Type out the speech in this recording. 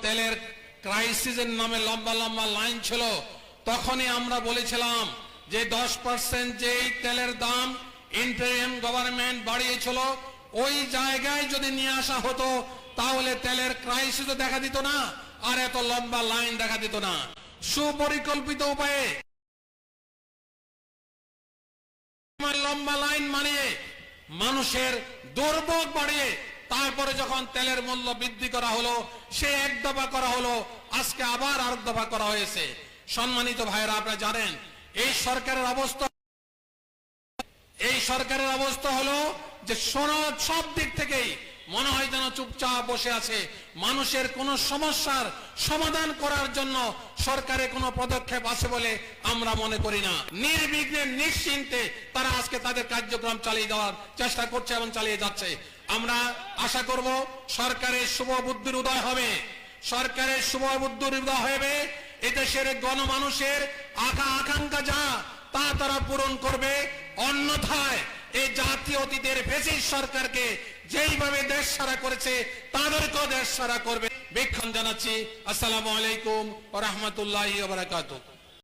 তেলের ক্রাইসিসের নামে লম্বা লম্বা লাইন ছিল, তখনই আমরা বলেছিলাম যে 10% যেই তেলের দাম ইন্টারিম গভর্নমেন্ট বাড়িয়েছিল, ওই জায়গায় যদি নিয়ে আসা হতো তাহলে তেলের ক্রাইসিসও দেখা দিত না, আর এত লম্বা লাইন দেখা দিত না। সুপরিকল্পিত উপায়ে লম্বা লাইন মানিয়ে মানুষের দুর্ভোগ বাড়িয়ে তারপরে যখন তেলের মূল্য বৃদ্ধি করা হলো, সে এক দফা করা হলো, আজকে আবার আরেক দফা করা হয়েছে। সম্মানিত ভাইরা, আপনারা জানেন এই সরকারের অবস্থা হলো যে সব দিক থেকেই মনে হয় যেন চুপচাপ বসে আছে। মানুষের কোন সমস্যার সমাধান করার জন্য সরকারের কোনো পদক্ষেপ আছে বলে আমরা মনে করি না। নির্বিঘ্নে নিশ্চিন্তে তারা আজকে তাদের কার্যক্রম চালিয়ে যাওয়ার চেষ্টা করছে এবং চালিয়ে যাচ্ছে। আমরা আশা করব সরকারের শুভ বুদ্ধির উদয় হবে, সরকারের শুভ বুদ্ধির উদয় হবে, এদেশের গণমানুষের আকাঙ্ক্ষা যা তা তারা পূরণ করবে। অন্যথায় এই জাতীয় অতীতের ফ্যাসিস্ট সরকারকে যেইভাবে দেশ ছাড়া করেছে তাদেরকেও দেশ ছাড়া করবে। বিক্ষণ জানাচ্ছি। আসসালামু আলাইকুম ওয়া রাহমাতুল্লাহি ওয়া বারাকাতুহু।